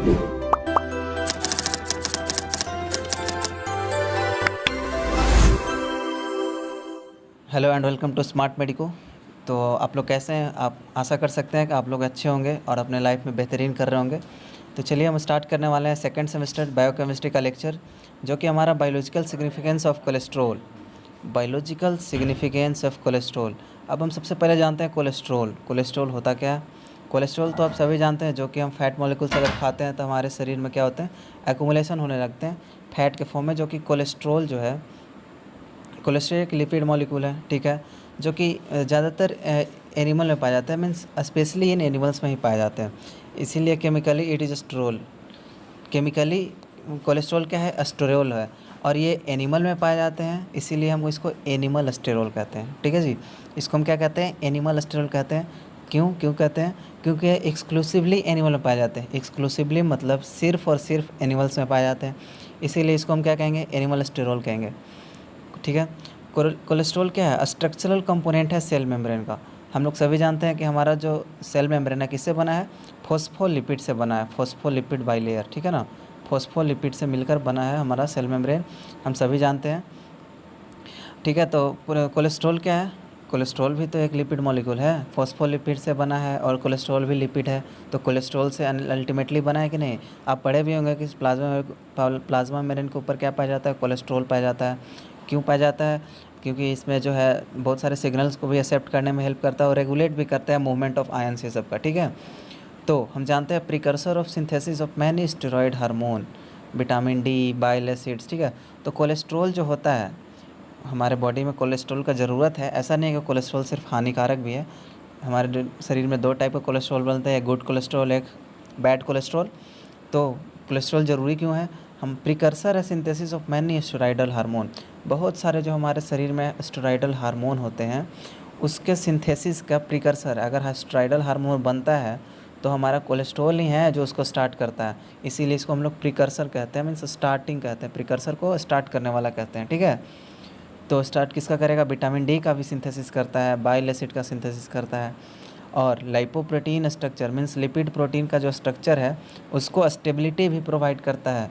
Hello and welcome to Smart Medico. तो आप लोग कैसे हैं? आप आशा कर सकते हैं कि आप लोग अच्छे होंगे और अपने लाइफ में बेहतरीन कर रहे होंगे। तो चलिए हम स्टार्ट करने वाले हैं सेकंड सेमेस्टर बायोकेमिस्ट्री का लेक्चर, जो कि हमारा biological significance of cholesterol. Biological significance of cholesterol. अब हम सबसे पहले जानते हैं कोलेस्ट्रॉल। कोलेस्ट्रॉल होता क्या है? कोलेस्ट्रॉल तो आप सभी जानते हैं, जो कि हम फैट मॉलिक्यूल्स अगर खाते हैं तो हमारे शरीर में क्या होते हैं, एक्यूमुलेशन होने लगते हैं फैट के फॉर्म में, जो कि कोलेस्ट्रॉल जो है, कोलेस्ट्रॉल एक लिपिड मॉलिक्यूल है, ठीक है, जो कि ज़्यादातर एनिमल में पाया जाता है, मीन्स स्पेशली इन एनिमल्स में ही पाए जाते हैं। इसीलिए chemically it is sterol. Chemically cholesterol क्या है? स्टेरोल है, और ये एनिमल में पाए जाते हैं, इसीलिए हम इसको एनिमल स्टेरोल कहते हैं, ठीक है जी। इसको हम क्या कहते हैं? एनिमल स्टेरोल कहते हैं। क्यों कहते हैं? क्योंकि ये एक्सक्लूसिवली एनिमल में पाए जाते हैं। एक्सक्लूसिवली मतलब सिर्फ और सिर्फ एनिमल्स में पाए जाते हैं, इसीलिए इसको हम क्या कहेंगे? एनिमल स्टेरोल कहेंगे, ठीक है। कोलेस्ट्रॉल क्या है? स्ट्रक्चरल कंपोनेंट है सेल मेम्ब्रेन का। हम लोग सभी जानते हैं कि हमारा जो सेल मेम्ब्रेन है किससे बना है? फॉस्फोलिपिड से बना है, फॉस्फोलिपिड बाइलेयर, ठीक है ना। फॉस्फोलिपिड से मिलकर बना है हमारा सेल मेम्ब्रेन, हम सभी जानते हैं, ठीक है। तो कोलेस्ट्रॉल क्या है? कोलेस्ट्रॉल भी तो एक लिपिड मॉलिक्यूल है, फॉस्फोलिपिड से बना है, और कोलेस्ट्रॉल भी लिपिड है। तो कोलेस्ट्रॉल से अल्टीमेटली बना है कि नहीं? आप पढ़े भी होंगे कि प्लाज्मा मेम्ब्रेन के ऊपर क्या पाया जाता है? कोलेस्ट्रॉल पाया जाता है। क्यों पाया जाता है? क्योंकि इसमें जो है बहुत सारे सिग्नल्स को भी एक्सेप्ट करने में हेल्प करता है और रेगुलेट भी करता है मूवमेंट ऑफ आयंस, ये सब का, ठीक है। तो हम जानते हैं precursor of synthesis of many steroid hormone, vitamin D, bile acids, ठीक है। तो कोलेस्ट्रॉल जो होता है, हमारे बॉडी में कोलेस्ट्रॉल का ज़रूरत है। ऐसा नहीं है कि कोलेस्ट्रॉल सिर्फ हानिकारक भी है। हमारे शरीर में दो टाइप का कोलेस्ट्रॉल बनते हैं, गुड कोलेस्ट्रॉल, एक बैड कोलेस्ट्रॉल। तो कोलेस्ट्रॉल ज़रूरी क्यों है? हम प्रिकर्सर है synthesis of many steroidal hormone. बहुत सारे जो हमारे शरीर में स्टेरॉयडल हार्मोन होते हैं, उसके सिंथेसिस का प्रिकर्सर, अगर स्टेरॉयडल हार्मोन बनता है तो हमारा कोलेस्ट्रॉल ही है जो उसको स्टार्ट करता है, इसीलिए इसको हम लोग प्रिकर्सर कहते हैं, मीन्स स्टार्टिंग कहते हैं, प्रिकर्सर को स्टार्ट करने वाला कहते हैं, ठीक है। तो स्टार्ट किसका करेगा? विटामिन डी का भी सिंथेसिस करता है, बाइल एसिड का सिंथेसिस करता है, और lipoprotein structure means lipid protein का जो स्ट्रक्चर है उसको स्टेबिलिटी भी प्रोवाइड करता है।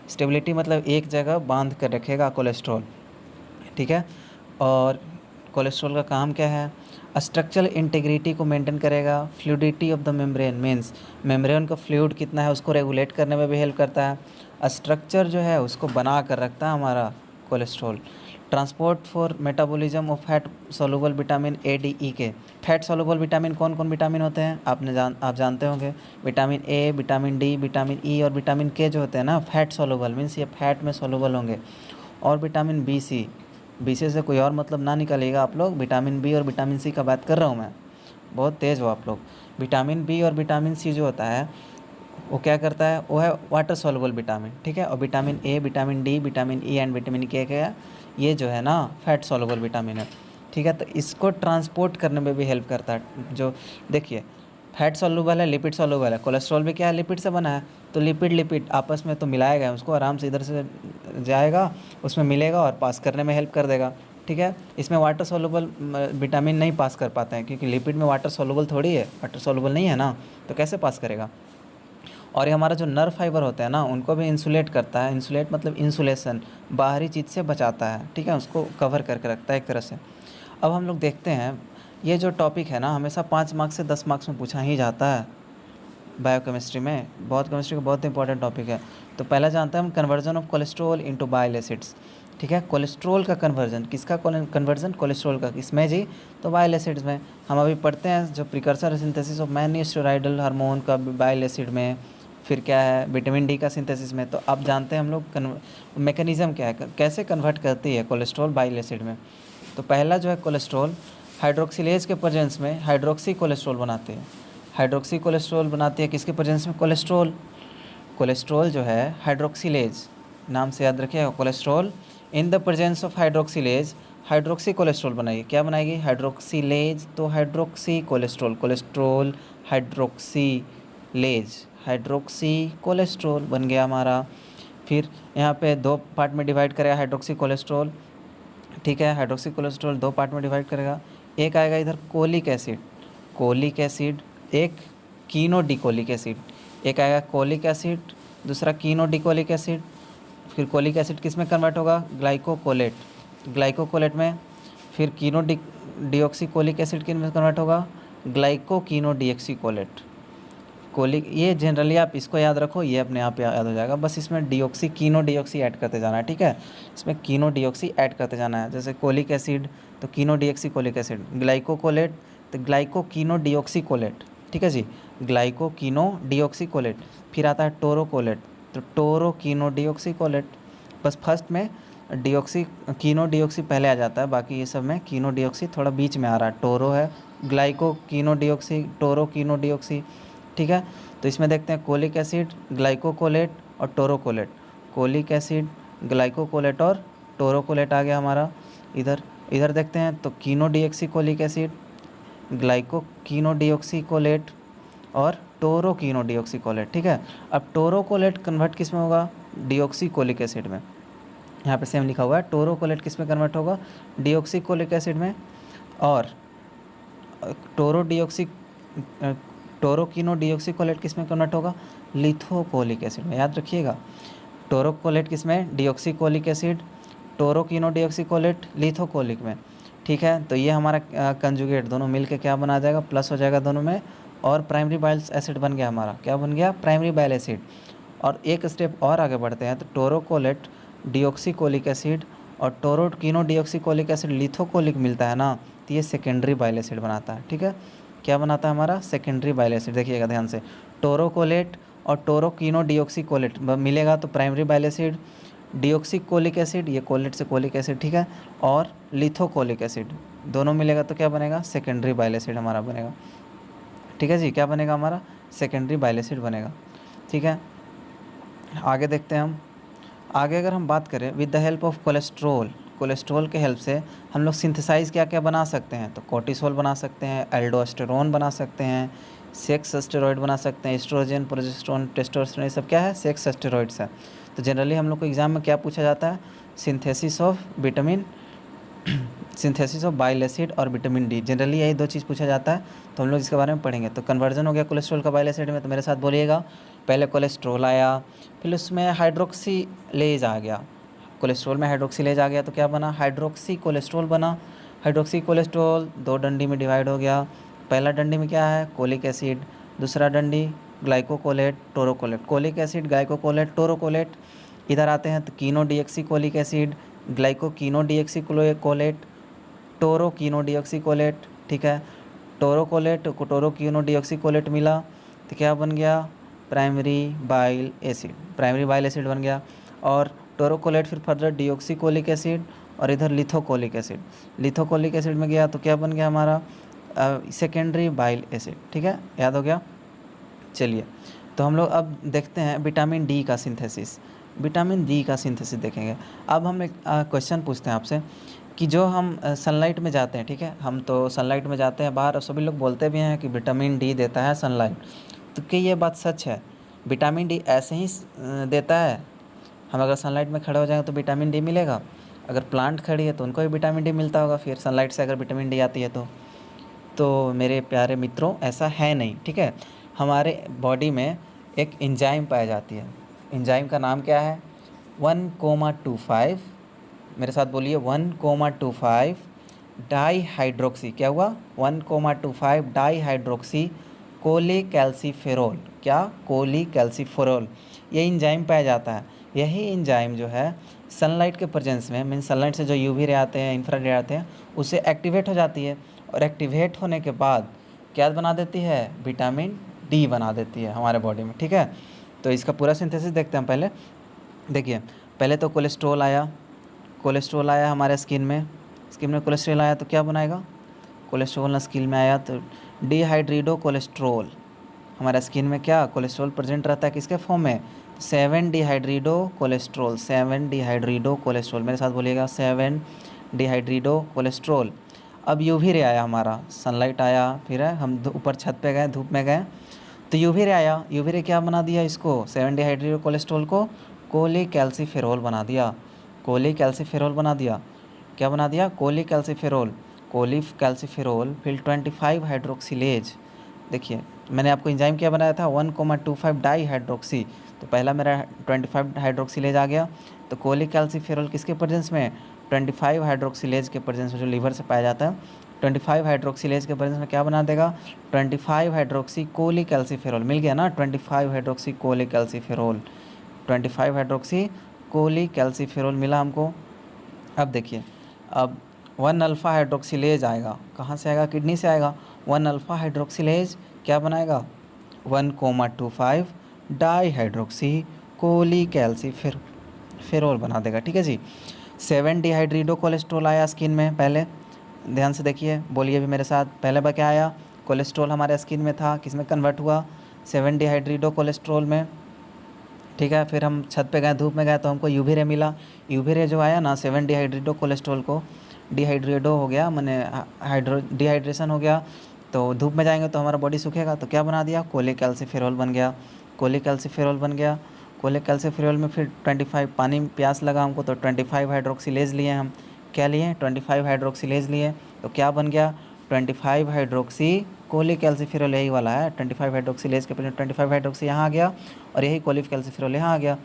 स्टेबिलिटी मतलब एक जगह बांध कर रखेगा कोलेस्ट्रॉल, ठीक है। और कोलेस्ट्रॉल का काम क्या है? स्ट्रक्चरल इंटीग्रिटी को मेंटेन करेगा, fluidity of the membrane means membrane का फ्लूइड कितना है उसको रेगुलेट करने में भी हेल्प करता है। स्ट्रक्चर जो है उसको बना कर रखता है हमारा cholesterol. Transport for metabolism of fat soluble vitamin A, D, E K. Fat soluble vitamin कौन कौन विटामिन होते हैं? आप जानते होंगे, vitamin A, vitamin D, vitamin E और विटामिन के जो होते हैं ना, फैट सोलुबल मीन्स ये फैट में सोलुबल होंगे। और विटामिन बी, सी, बी से कोई और मतलब ना निकालिएगा आप लोग, विटामिन बी और विटामिन सी का बात कर रहा हूँ मैं, बहुत तेज़ हो आप लोग। विटामिन बी और विटामिन सी जो होता है वो क्या करता है? वो है वाटर सॉल्युबल विटामिन, ठीक है। और vitamin A, vitamin D, vitamin E and vitamin के क्या, ये जो है ना फैट सॉल्युबल विटामिन है, ठीक है। तो इसको ट्रांसपोर्ट करने में भी हेल्प करता है। जो देखिए, फैट सॉल्युबल है, लिपिड सॉल्युबल है, कोलेस्ट्रॉल भी क्या है? लिपिड से बना है। तो लिपिड आपस में तो मिलाएगा, उसको आराम से इधर से जाएगा, उसमें मिलेगा और पास करने में हेल्प कर देगा, ठीक है। इसमें वाटर सॉल्युबल विटामिन नहीं पास कर पाते हैं, क्योंकि लिपिड में वाटर सॉल्युबल थोड़ी है, वाटर सॉल्युबल नहीं है ना, तो कैसे पास करेगा। और ये हमारा जो नर्व फाइबर होता है ना, उनको भी इंसुलेट करता है। इंसुलेट मतलब इंसुलेशन, बाहरी चीज़ से बचाता है, ठीक है, उसको कवर करके रखता है एक तरह से। अब हम लोग देखते हैं, ये जो टॉपिक है ना हमेशा 5 मार्क्स से 10 मार्क्स में पूछा ही जाता है बायोकेमिस्ट्री में। केमिस्ट्री का बहुत इंपॉर्टेंट टॉपिक है। तो पहला जानते हैं हम conversion of cholesterol into bile acids, ठीक है। कोलेस्ट्रॉल का कन्वर्जन, किसका कन्वर्जन? कोलेस्ट्रॉल का, किसमें जी? तो बाइल एसिड्स में। हम अभी पढ़ते हैं जो precursor synthesis of many steroidal hormone का बाइल एसिड में, फिर क्या है? विटामिन डी का सिंथेसिस में। तो अब जानते हैं हम लोग मैकेनिज़्म क्या है, कैसे कन्वर्ट करती है कोलेस्ट्रॉल बाइल एसिड में। तो पहला जो है कोलेस्ट्रॉल हाइड्रोक्सिलेज के प्रेजेंस में हाइड्रोक्सी कोलेस्ट्रॉल बनाती है। हाइड्रोक्सी कोलेस्ट्रॉल बनाती है किसके प्रेजेंस में? कोलेस्ट्रॉल जो है हाइड्रोक्सिलेज, नाम से याद रखिएगा, cholesterol in the presence of hydroxylase hydroxy cholesterol बनाएगी। क्या बनाएगी? हाइड्रोक्सिलेज। तो हाइड्रोक्सी कोलेस्ट्रॉल हाइड्रोक्सी कोलेस्ट्रॉल बन गया हमारा। फिर यहाँ पे 2 पार्ट में डिवाइड करेगा हाइड्रोक्सी कोलेस्ट्रॉल, ठीक है। हाइड्रोक्सी कोलेस्ट्रॉल 2 पार्ट में डिवाइड करेगा। एक आएगा इधर कोलिक एसिड, एक कीनोडिकोलिक एसिड। एक आएगा कोलिक एसिड, दूसरा कीनोडिकोलिक एसिड। फिर कोलिक एसिड किस में कन्वर्ट होगा, ग्लाइकोकोलेट, ग्लाइकोकोलेट में। फिर डिऑक्सीकोलिक एसिड किस में कन्वर्ट होगा, ग्लाइकोकीनोडिऑक्सीकोलेट। कोलिक, ये जनरली आप इसको याद रखो, ये अपने आप याद हो जाएगा, बस इसमें डिऑक्सी कीनो डिऑक्सी ऐड करते जाना है, ठीक है। इसमें कीनो डिऑक्सी ऐड करते जाना है, जैसे कोलिक एसिड तो कीनो डिऑक्सी कोलिक एसिड, ग्लाइकोकोलेट तो ग्लाइकोकीनो डिऑक्सीकोलेट, ठीक है जी, ग्लाइकोकीनो डिऑक्सीकोलेट। फिर आता है टोरोकोलेट, तो टोरोकीनो डिऑक्सीकोलेट। बस फर्स्ट में डिऑक्सी कीनो डिऑक्सी पहले आ जाता है, बाकी ये सब में कीनो डिऑक्सी थोड़ा बीच में आ रहा है, टोरो है, ग्लाइकोकीनो डिऑक्सी, टोरोकीनो डिऑक्सी, ठीक है। तो इसमें देखते हैं कोलिक एसिड, ग्लाइकोकोलेट और टोरोकोलेट, कोलिक एसिड, ग्लाइकोकोलेट और टोरोकोलेट आ गया हमारा। इधर इधर देखते हैं तो कीनोडिऑक्सीकोलिक एसिड, ग्लाइकोकीनोडिऑक्सीकोलेट और टोरोकीनोडिऑक्सीकोलेट, ठीक है। अब टोरोकोलेट कन्वर्ट किस में होगा, डिऑक्सीकोलिक एसिड में। यहाँ पे सेम लिखा हुआ है, टोरोकोलेट किस में कन्वर्ट होगा, डिऑक्सीकोलिक एसिड में। और टोरोकीनोडिऑक्सीकोलेट किस में कन्वर्ट होगा, लिथोकोलिक एसिड में, याद रखिएगा। टोरोकोलेट किस में, डिऑक्सीकोलिक एसिड, टोरोकीनोडिऑक्सीकोलेट लिथोकोलिक में, ठीक है। तो ये हमारा कंजुगेट दोनों मिलके क्या बना जाएगा, प्लस हो जाएगा दोनों में, और प्राइमरी बाइल एसिड बन गया हमारा, क्या बन गया, प्राइमरी बाइल एसिड। और एक स्टेप और आगे बढ़ते हैं, तो टोरोकोलेट डिऑक्सीकोलिक एसिड और टोरोकीनोडिऑक्सीकोलिक एसिड लिथोकोलिक मिलता है ना, तो ये सेकेंडरी बाइल एसिड बनाता है, ठीक है। क्या बनाता है हमारा, सेकेंडरी बाइल एसिड। देखिएगा ध्यान से, टोरोकोलेट और टोरोकीनोडिऑक्सीकोलेट मिलेगा तो प्राइमरी बाइल एसिड, डिऑक्सीकोलिक एसिड, ये कोलेट से कोलिक एसिड, ठीक है, और लिथोकोलिक एसिड दोनों मिलेगा तो क्या बनेगा, सेकेंडरी बाइल एसिड हमारा बनेगा, ठीक है जी। क्या बनेगा हमारा, सेकेंडरी बाइल एसिड बनेगा, ठीक है। आगे देखते हैं आगे अगर हम बात करें with the help of cholesterol, cholesterol के हेल्प से हम लोग सिंथेसाइज क्या क्या बना सकते हैं, तो कोर्टिसोल बना सकते हैं, एल्डोस्टेरोन बना सकते हैं, सेक्स स्टेरॉइड बना सकते हैं, एस्ट्रोजन, प्रोजेस्टेरोन, टेस्टोस्टेरोन, ये सब क्या है, सेक्स स्टेरॉइड्स है। तो जनरली हम लोग को एग्जाम में क्या पूछा जाता है, synthesis of vitamin synthesis of bile acid और विटामिन डी, जनरली यही दो चीज़ पूछा जाता है, तो हम लोग इसके बारे में पढ़ेंगे। तो कन्वर्जन हो गया कोलेस्ट्रॉल का बाइल एसिड में, तो मेरे साथ बोलिएगा, पहले कोलेस्ट्रॉल आया, फिर उसमें हाइड्रोक्सीलेज आ गया, कोलेस्ट्रॉल में हाइड्रोक्सीलेज आ गया तो क्या बना, हाइड्रोक्सी कोलेस्ट्रॉल बना। हाइड्रोक्सी कोलेस्ट्रॉल दो डंडी में डिवाइड हो गया, पहला डंडी में क्या है, कोलिक एसिड, दूसरा डंडी ग्लाइकोकोलेट, टोरोकोलेट, कोलिक एसिड, ग्लाइकोकोलेट, टोरोकोलेट। इधर आते हैं तो कीनोडिऑक्सीकोलिक एसिड, ग्लाइकोकीनोडिऑक्सीकोलेट, टोरोकीनोडिऑक्सीकोलेट, ठीक है। टोरोकोलेट को टोरोकीनोडिऑक्सीकोलेट मिला तो क्या बन गया, primary bile acid, primary bile acid बन गया। और टोरोकोलेट फिर फर्दर डिऑक्सीकोलिक एसिड और इधर लिथोकोलिक एसिड, लिथोकोलिक एसिड में गया तो क्या बन गया हमारा, सेकेंडरी बाइल एसिड, ठीक है, याद हो गया। चलिए तो हम लोग अब देखते हैं विटामिन डी का सिंथेसिस, विटामिन डी का सिंथेसिस देखेंगे। अब हम एक क्वेश्चन पूछते हैं आपसे कि जो हम सनलाइट में जाते हैं, ठीक है, हम तो सनलाइट में जाते हैं बाहर, और सभी लोग बोलते भी हैं कि विटामिन डी देता है सनलाइट, तो क्या ये बात सच है, विटामिन डी ऐसे ही देता है, हम अगर सनलाइट में खड़े हो जाएंगे तो विटामिन डी मिलेगा, अगर प्लांट खड़ी है तो उनको भी विटामिन डी मिलता होगा, फिर सनलाइट से अगर विटामिन डी आती है तो मेरे प्यारे मित्रों ऐसा है नहीं, ठीक है। हमारे बॉडी में एक एंजाइम पाई जाती है, एंजाइम का नाम क्या है, 1,25, मेरे साथ बोलिए 1,25 डाई हाइड्रोक्सी, क्या हुआ, 1,25 डाई हाइड्रोक्सी कोलीकैल्सीफेरोल, क्या, कोलीकैल्सीफेरोल, ये एंजाइम पाया जाता है। यही एंजाइम जो है सनलाइट के प्रेजेंस में, मीन सनलाइट से जो यूवी रे आते हैं, इंफ्रारेड रे आते हैं, उससे एक्टिवेट हो जाती है, और एक्टिवेट होने के बाद क्या बना देती है, विटामिन डी बना देती है हमारे बॉडी में, ठीक है। तो इसका पूरा सिंथेसिस देखते हैं पहले। देखिए पहले तो कोलेस्ट्रॉल आया, कोलेस्ट्रॉल आया हमारे स्किन में कोलेस्ट्रॉल आया तो क्या बनाएगा, कोलेस्ट्रॉल स्किन में आया तो डिहाइड्रिडो कोलेस्ट्रॉल, हमारे स्किन में क्या कोलेस्ट्रॉल प्रेजेंट रहता है किसके फॉर्म में, 7 डिहाइड्रिडो कोलेस्ट्रॉल, 7 डिहाइड्रिडो कोलेस्ट्रॉल, मेरे साथ बोलिएगा 7 डिहाइड्रिडो कोलेस्ट्रॉल। अब यूवी रे आया हमारा, सनलाइट आया, फिर हम ऊपर छत पे गए, धूप में गए, तो यूवी रे आया, यूवी रे क्या बना दिया इसको, 7 डिहाइड्रिडो कोलेस्ट्रॉल को कोलीकैल्सीफेरोल बना दिया, कोलीकैल्सीफेरोल बना दिया, क्या बना दिया, कोलीकैल्सीफेरोल, कोलीकैल्सीफेरोल, फिर 25 हाइड्रोक्सिलेज, देखिए मैंने आपको एंजाइम क्या बनाया था 1,25 डाई हाइड्रोक्सी, तो पहला मेरा 25 हाइड्रोक्सीलेज आ गया। तो कोलिकैल्सिफेरॉल किसके प्रेजेंस में, 25 हाइड्रोक्सीलेज के प्रेजेंस में, जो लीवर से पाया जाता है। 25 हाइड्रोक्सीलेज के प्रेजेंस में क्या बना देगा, 25 हाइड्रोक्सी कोलिकैल्सिफेरॉल। मिल गया ना, 25 हाइड्रोक्सी कोलिकैल्सिफेरॉल, 25 हाइड्रोक्सी कोलिकैल्सिफेरॉल मिला हमको। अब देखिए, अब 1 अल्फ़ा हाइड्रोक्सीलेज आएगा, कहाँ से आएगा, किडनी से आएगा। 1 अल्फ़ा हाइड्रोक्सीलेज क्या बनाएगा, 1,25 डाई हाइड्रोक्सी कोलिकैल्सिफेरॉल बना देगा। ठीक है जी। 7 डिहाइड्रीडो कोलेस्ट्रॉल आया स्किन में, पहले ध्यान से देखिए, बोलिए भी मेरे साथ, पहले बार क्या आया, कोलेस्ट्रॉल हमारे स्किन में था, किस में कन्वर्ट हुआ, 7 डिहाइड्रीडो कोलेस्ट्रॉल में। ठीक है, फिर हम छत पे गए, धूप में गए, तो हमको यूवी रे मिला। यूवी रे जो आया ना 7 डिहाइड्रीडो कोलेस्ट्रॉल को डिहाइड्रेडो हो गया, मैंने डिहाइड्रेशन हो गया, तो धूप में जाएंगे तो हमारा बॉडी सूखेगा, तो क्या बना दिया, कोलिकैल्सिफेरॉल बन गया। कोलिकैल्सिफेरॉल बन गया, कोलिकैल्सिफेरॉल में फिर 25 पानी प्यास लगा हमको, तो 25 हाइड्रोक्सीलेज लिए हम। क्या लिए, 25 हाइड्रोक्सीलेज लिए, तो क्या बन गया, 25 हाइड्रोक्सी कोलिकैल्सिफेरॉल, यही वाला है। 25 हाइड्रोक्सीलेज के पहले 25 हाइड्रोक्सी यहाँ आ गया, और यही कोलिकैल्सिफेरॉल यहाँ आ गया,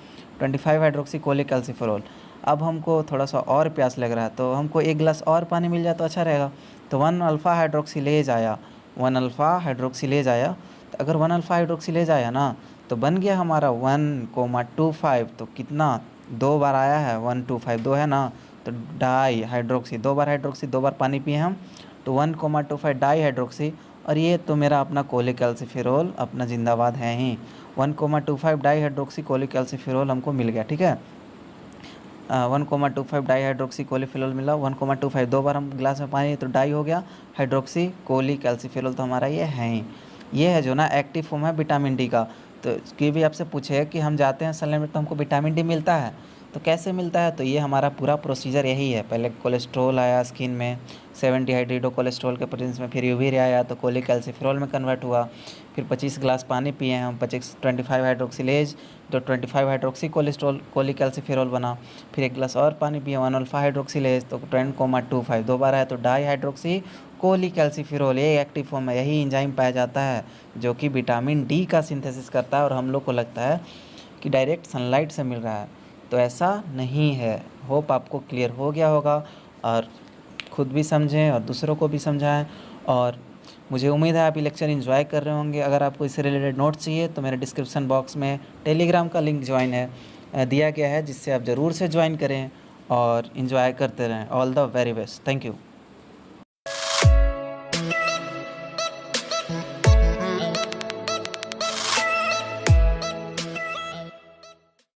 25 हाइड्रोक्सी कोलिकैल्सिफेरॉल। अब हमको थोड़ा सा और प्यास लग रहा है, तो हमको एक गिलास और पानी मिल जाए तो अच्छा रहेगा। तो 1 अल्फ़ा हाइड्रोक्सीलेज आया, 1 अल्फ़ा हाइड्रोक्सीलेज आया। तो अगर 1 अल्फ़ा हाइड्रोक्सीलेज आया ना, तो बन गया हमारा 1,25, तो कितना, 2 बार आया है, 1,25 2 है ना, तो डाई हाइड्रोक्सी, 2 बार हाइड्रोक्सी, 2 बार पानी पिए हम, तो 1,25 डाई हाइड्रोक्सी। और ये तो मेरा अपना कोलिकैल्सिफेरॉल अपना जिंदाबाद है ही, 1,25 डाई हाइड्रोक्सी कोलिकैल्सिफेरॉल हमको मिल गया। ठीक है, 1,25 डाई हाइड्रोक्सी कोलिफेरॉल मिला, 1,25 2 बार हम गिलास में पानी, तो डाई हो गया हाइड्रोक्सी कोलिकैल्सिफेरॉल, तो हमारा ये है ही। ये है जो ना एक्टिव फॉर्म है विटामिन डी का। तो कोई भी आपसे पूछे कि हम जाते हैं सैलून में तो हमको विटामिन डी मिलता है, तो कैसे मिलता है, तो ये हमारा पूरा प्रोसीजर यही है। पहले कोलेस्ट्रॉल आया स्किन में, 7 डिहाइड्रेटो कोलेस्ट्रॉल के प्रेजेंस में, फिर यूवी रे आया तो कोलिकैल्सिफेरॉल में कन्वर्ट हुआ, फिर 25 गिलास पानी पिए हम, 25 हाइड्रोक्सीलेज, तो 25 हाइड्रोक्सी कोलेस्ट्रॉल कोलिकैल्सिफेरॉल बना, फिर एक गिलास और पानी पिए 1 अल्फ़ा हाइड्रोक्सीलेज, तो 10,25 2 बार आया, तो डाई हाइड्रोक्सी कोलिकैल्सिफेरॉल, ये एक्टिव फॉर्म है। यही एंजाइम पाया जाता है जो कि विटामिन डी का सिंथेसिस करता है, और हम लोग को लगता है कि डायरेक्ट सनलाइट से मिल रहा है, तो ऐसा नहीं है। होप आपको क्लियर हो गया होगा, और खुद भी समझें और दूसरों को भी समझाएं। और मुझे उम्मीद है आप ये लेक्चर एंजॉय कर रहे होंगे। अगर आपको इससे रिलेटेड नोट्स चाहिए तो मेरे डिस्क्रिप्शन बॉक्स में टेलीग्राम का लिंक दिया गया है, जिससे आप ज़रूर से ज्वाइन करें और एंजॉय करते रहें। All the very best, thank you.